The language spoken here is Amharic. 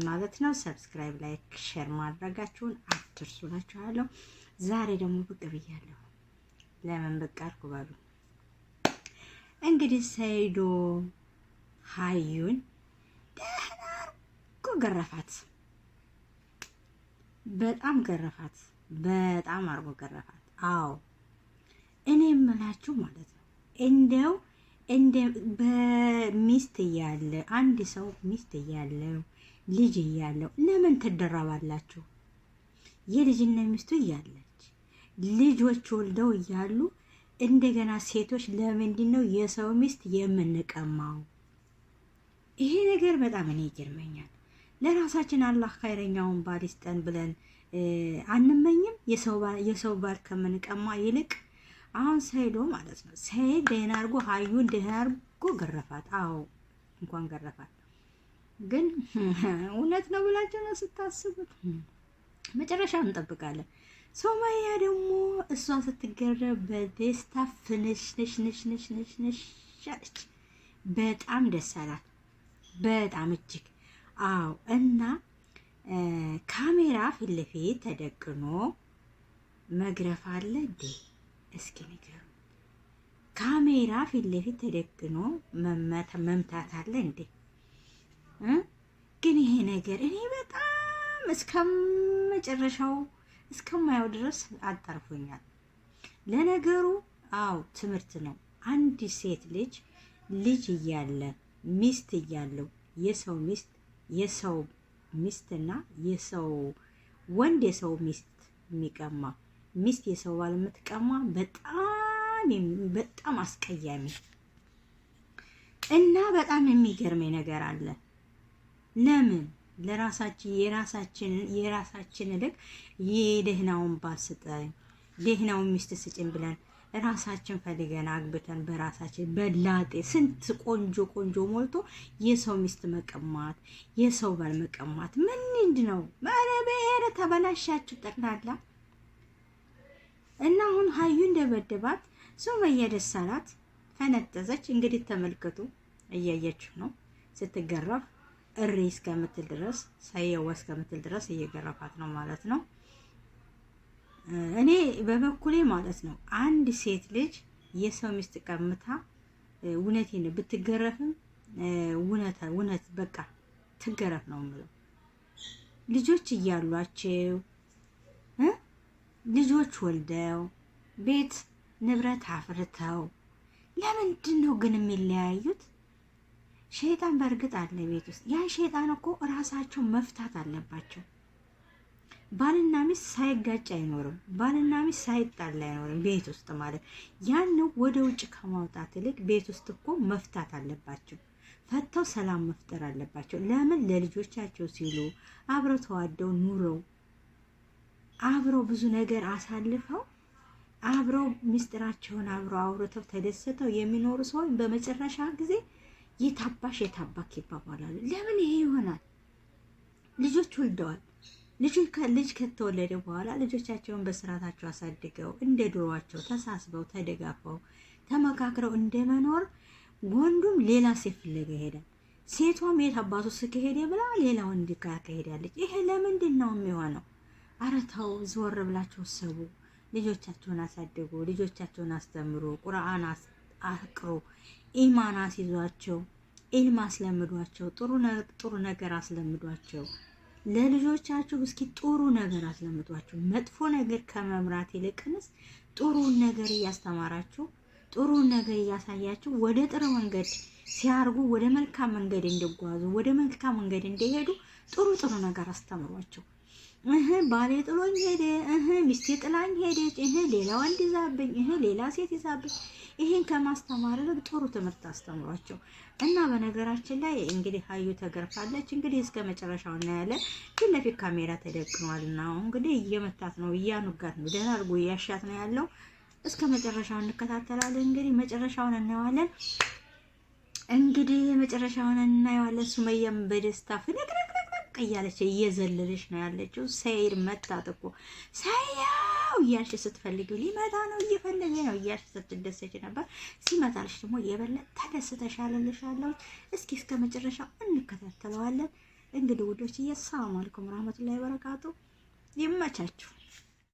ማለት ነው። ሰብስክራይብ፣ ላይክ፣ ሼር ማድረጋችሁን አትርሱ እላችኋለሁ። ዛሬ ደግሞ ብቅ ብያለሁ። ለምን ብቅ አልኩ ባሉ እንግዲህ ሰይዶ ሀዩን ደህና አድርጎ ገረፋት። በጣም ገረፋት። በጣም አድርጎ ገረፋት። አዎ እኔ የምላችሁ ማለት ነው እንደ በሚስት እያለ አንድ ሰው ሚስት እያለው ልጅ እያለው ለምን ትደረባላችሁ? የልጅና ሚስቱ እያለች ልጆች ወልደው እያሉ እንደገና ሴቶች ለምንድን ነው የሰው ሚስት የምንቀማው? ይሄ ነገር በጣም እኔ ይገርመኛል። ለራሳችን አላህ ኸይረኛውን ባል ይስጠን ብለን አንመኝም? የሰው ባል ከምንቀማ ይልቅ አሁን ሰይዶ ማለት ነው። ሰይድ ደህና አድርጎ ሀዩን ደህና አድርጎ ገረፋት። አዎ እንኳን ገረፋት። ግን እውነት ነው ብላችሁ ነው ስታስቡት? መጨረሻውን እንጠብቃለን። ሶማያ ደግሞ እሷ ስትገረብ በደስታ ፍንሽ አለች። በጣም ደስ አላት። በጣም እጅግ አዎ። እና ካሜራ ፊት ለፊት ተደቅኖ መግረፍ አለ እንዴ? እስኪ ንገሩ። ካሜራ ፊት ለፊት ተደቅኖ መምታት አለ እንዴ? ግን ይሄ ነገር እኔ በጣም እስከመጨረሻው እስከማየው ድረስ አጣርፎኛል። ለነገሩ አዎ ትምህርት ነው። አንድ ሴት ልጅ እያለ ሚስት እያለው የሰው ሚስትና የሰው ወንድ የሰው ሚስት የሚቀማ ሚስት የሰው ባል የምትቀማ በጣም አስቀያሚ እና በጣም የሚገርመኝ ነገር አለ። ለምን የራሳችን ልክ የደህናውን ባል ስጠኝ ደህናውን ሚስት ስጭን ብለን ራሳችን ፈልገን አግብተን በራሳችን በላጤ ስንት ቆንጆ ሞልቶ የሰው ሚስት መቀማት የሰው ባል መቀማት ምንድን ነው? ማረበረ ተበላሻችሁ ጠቅላላ። እና አሁን ሀዩ እንደበደባት ሱመያ ደስ አላት፣ ፈነጠዘች። እንግዲህ ተመልከቱ፣ እያያችሁ ነው። ስትገረፍ እሪ እስከምትል ድረስ ሳይዋ እስከምትል ድረስ እየገረፋት ነው ማለት ነው። እኔ በበኩሌ ማለት ነው አንድ ሴት ልጅ የሰው ሚስት ቀምታ እውነቴን ብትገረፍም እውነት በቃ ትገረፍ ነው የምለው። ልጆች እያሏቸው ልጆች ወልደው ቤት ንብረት አፍርተው ለምንድን ነው ግን የሚለያዩት? ሸይጣን በእርግጥ አለ ቤት ውስጥ። ያ ሸይጣን እኮ ራሳቸው መፍታት አለባቸው። ባልና ሚስት ሳይጋጭ አይኖርም። ባልና ሚስት ሳይጣላ አይኖርም ቤት ውስጥ ማለት። ያን ወደ ውጭ ከማውጣት ይልቅ ቤት ውስጥ እኮ መፍታት አለባቸው። ፈተው ሰላም መፍጠር አለባቸው። ለምን? ለልጆቻቸው ሲሉ አብረው ተዋደው ኑረው አብረው ብዙ ነገር አሳልፈው አብረው ሚስጥራቸውን አብረው አውርተው ተደስተው የሚኖሩ ሰዎች በመጨረሻ ጊዜ የታባሽ ይባባላሉ። ለምን ይሄ ይሆናል? ልጆች ወልደዋል። ልጅ ከተወለደ በኋላ ልጆቻቸውን በስርዓታቸው አሳድገው እንደ ድሮዋቸው ተሳስበው ተደጋፈው ተመካክረው እንደመኖር ወንዱም ሌላ ሴት ፍለጋ ይሄዳል። ሴቷም የት አባቱ ስከሄደ ብላ ሌላ ወንድ ጋር ትሄዳለች። ይሄ ለምንድን ነው የሚሆነው? ኧረ ተው፣ ዞር ብላችሁ ሰቡ። ልጆቻቸውን አሳድጉ፣ ልጆቻቸውን አስተምሩ፣ ቁርአን አቅሩ፣ ኢማን አስይዟቸው፣ ኢልም አስለምዷቸው፣ ጥሩ ነገር አስለምዷቸው። ለልጆቻችሁ እስኪ ጥሩ ነገር አስለምዷቸው። መጥፎ ነገር ከመምራት ይልቅንስ ጥሩን ነገር እያስተማራችሁ ጥሩን ነገር እያሳያችሁ ወደ ጥሩ መንገድ ሲያርጉ ወደ መልካም መንገድ እንዲጓዙ ወደ መልካም መንገድ እንዲሄዱ ጥሩ ነገር አስተምሯቸው። ባሌ ጥሎኝ ሄደ፣ ሚስቴ ጥላኝ ሄደች፣ ሌላ ወንድ ይዛብኝ፣ ሌላ ሴት ይዛብኝ፣ ይሄን ከማስተማር ጥሩ ትምህርት አስተምሯቸው። እና በነገራችን ላይ እንግዲህ ሀዩ ተገርፋለች። እንግዲህ እስከ መጨረሻው እናያለን። ፊት ለፊት ካሜራ ተደቅኗል እና እንግዲህ እየመታት ነው፣ እያኑጋት ነው፣ ደህና አድርጎ እያሻት ነው ያለው። እስከ መጨረሻው እንከታተላለን። እንግዲህ መጨረሻውን እናየዋለን። ሱመያም በደስታ ፍንቅንቅ እያለች እየዘለለች ነው ያለችው። ሰይድ መታት እኮ ሳያው እያልሽ ስትፈልጊው ሊመጣ ነው እየፈለገ ነው እያልሽ ስትደሰች ነበር። ሲመጣልሽ ደግሞ የበለጠ ተደስተሻለልሻለሁ። እስኪ እስከ መጨረሻው እንከታተለዋለን። እንግዲህ ውዶች፣ ሰላም አለይኩም ወራህመቱላሂ ወበረካቱ። ይመቻችሁ።